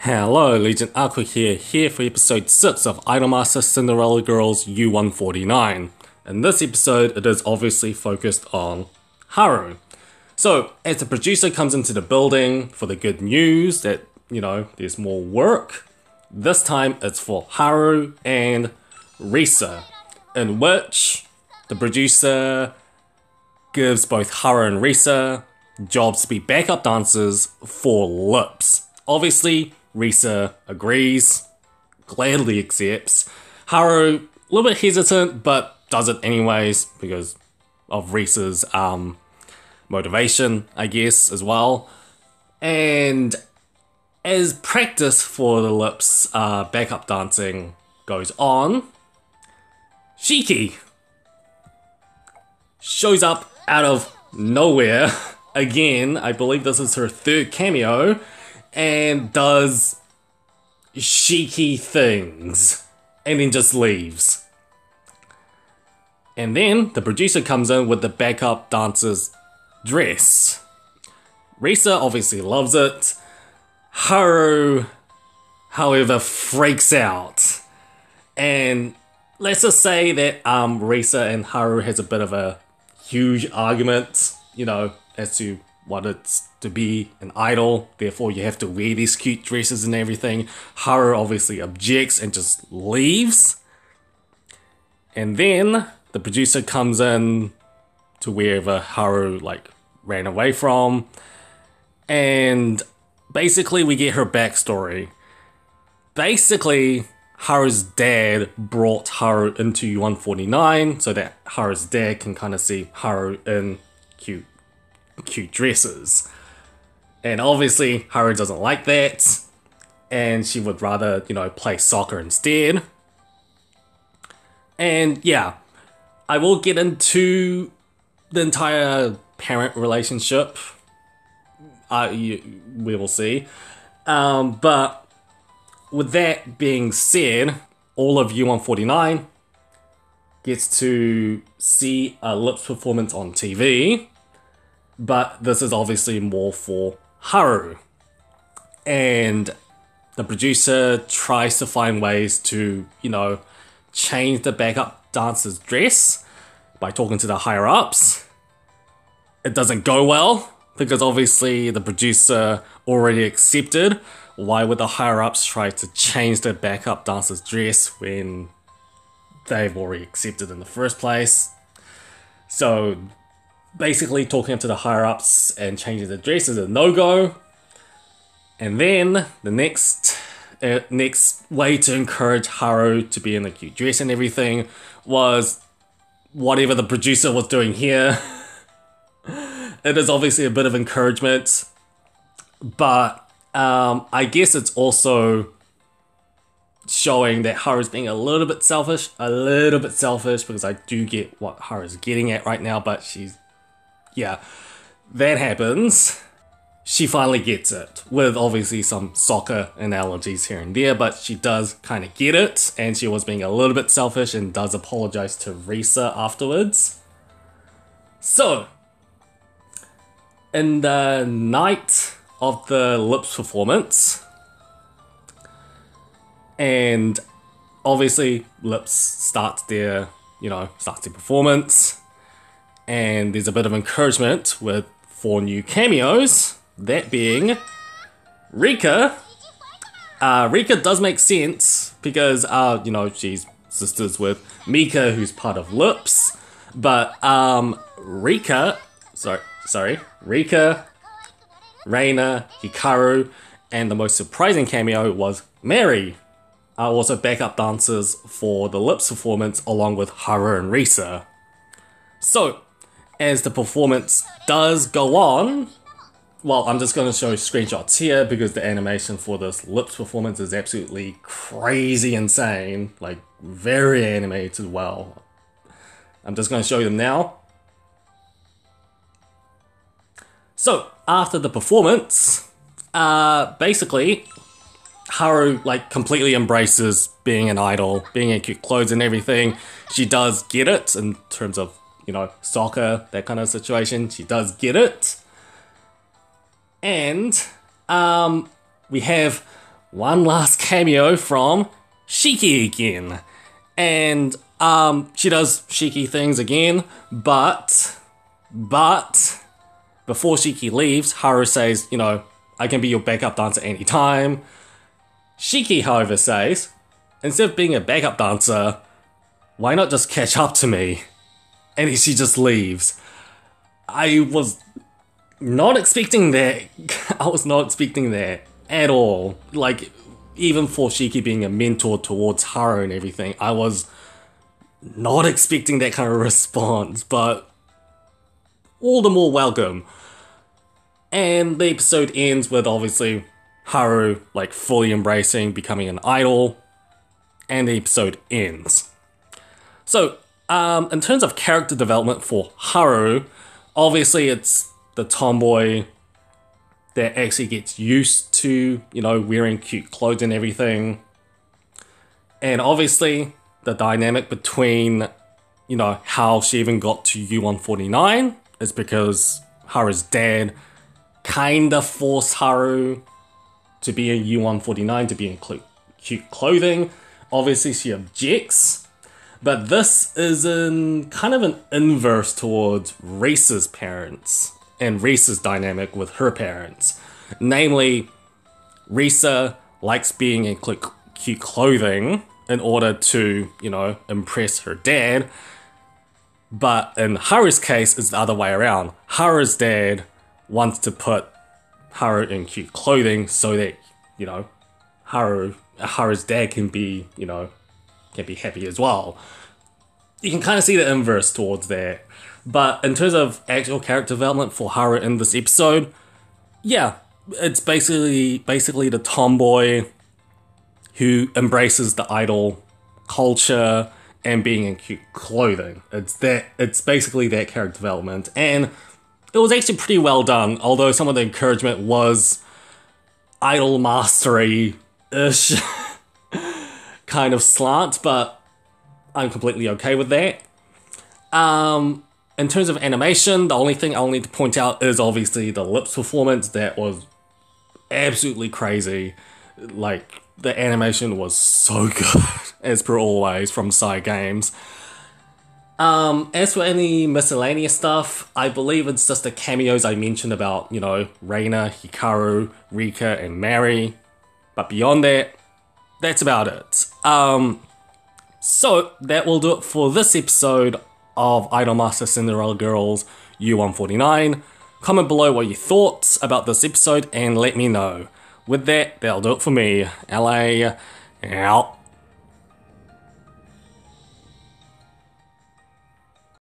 Hello, LegendAqua here for episode 6 of Idolmaster Cinderella Girls U149. In this episode, it is obviously focused on Haru. So, as the producer comes into the building for the good news that, there's more work, this time it's for Haru and Risa, in which the producer gives both Haru and Risa jobs to be backup dancers for Lips. Obviously, Risa agrees, gladly accepts. Haru, a little bit hesitant, but does it anyways because of Risa's motivation, I guess, as well. And as practice for the Lips backup dancing goes on, Shiki shows up out of nowhere. Again, I believe this is her third cameo, and does Shiki things, and then just leaves. And then the producer comes in with the backup dancer's dress. Risa obviously loves it. Haru, however, freaks out. And let's just say that Risa and Haru has a bit of a huge argument, as to what it's to be an idol, therefore you have to wear these cute dresses and everything. Haru obviously objects and just leaves. And then the producer comes in to wherever Haru ran away from, and basically we get her backstory. Basically, Haru's dad brought Haru into U149 so that Haru's dad can kind of see Haru in cute dresses. And obviously Haru doesn't like that, and she would rather, play soccer instead. And yeah, I will get into the entire parent relationship. We will see. But with that being said, all of U149 gets to see a Lips performance on TV. But this is obviously more for Haru. And the producer tries to find ways to, change the backup dancer's dress by talking to the higher-ups. It doesn't go well, because obviously the producer already accepted. Why would the higher-ups try to change the backup dancer's dress when they've already accepted in the first place? So basically, talking up to the higher-ups and changing the dress is a no-go. And then the next way to encourage Haru to be in a cute dress and everything was whatever the producer was doing here. It is obviously a bit of encouragement, but I guess it's also showing that Haru's being a little bit selfish, because I do get what Haru's getting at right now, but yeah, that happens. She finally gets it, with obviously some soccer analogies here and there, but she does kind of get it, and she was being a little bit selfish and does apologize to Risa afterwards. So, in the night of the Lips performance, and obviously Lips starts their performance, and there's a bit of encouragement with 4 new cameos, that being Rika. Rika does make sense because, she's sisters with Mika, who's part of Lips, but Rika, Reina, Hikaru, and the most surprising cameo was Mary, are also backup dancers for the Lips performance along with Haru and Risa. So, as the performance does go on, well, I'm just going to show screenshots here because the animation for this Lips performance is absolutely crazy insane, very animated well. I'm just going to show you them now. So, after the performance, basically, Haru completely embraces being an idol, being in cute clothes and everything. She does get it in terms of, soccer, that kind of situation. She does get it. And we have one last cameo from Shiki again. And she does Shiki things again, but before Shiki leaves, Haru says, you know, I can be your backup dancer anytime. Shiki, however, says, instead of being a backup dancer, why not just catch up to me? And then she just leaves. I was not expecting that. I was not expecting that at all. Like, even for Shiki being a mentor towards Haru and everything, I was not expecting that kind of response, but all the more welcome. And the episode ends with, obviously, Haru, like, fully embracing becoming an idol, and the episode ends. So, in terms of character development for Haru, obviously it's the tomboy that actually gets used to, you know, wearing cute clothes and everything. And obviously, the dynamic between, you know, how she even got to U149 is because Haru's dad kinda forced Haru to be in U149, to be in cute clothing. Obviously, she objects. But this is kind of an inverse towards Risa's parents and Risa's dynamic with her parents. Namely, Risa likes being in cute clothing in order to, you know, impress her dad. But in Haru's case, it's the other way around. Haru's dad wants to put Haru in cute clothing so that, you know, Haru's dad can be, you know, can be happy as well. You can kind of see the inverse towards that. But in terms of actual character development for Haru in this episode, yeah, it's basically the tomboy who embraces the idol culture and being in cute clothing. It's basically that character development. And it was actually pretty well done, although some of the encouragement was idol mastery-ish kind of slant, but I'm completely okay with that. In terms of animation, the only thing I'll need to point out is obviously the lips performance. That was absolutely crazy. Like, the animation was so good, as per always, from Side Games. As for any miscellaneous stuff, I believe it's just the cameos I mentioned about, you know, Reina, Hikaru, Rika, and Mary. But beyond that, that's about it. So, that will do it for this episode of Idolmaster Cinderella Girls U149. Comment below what you thought about this episode and let me know. With that, that'll do it for me. LA, out.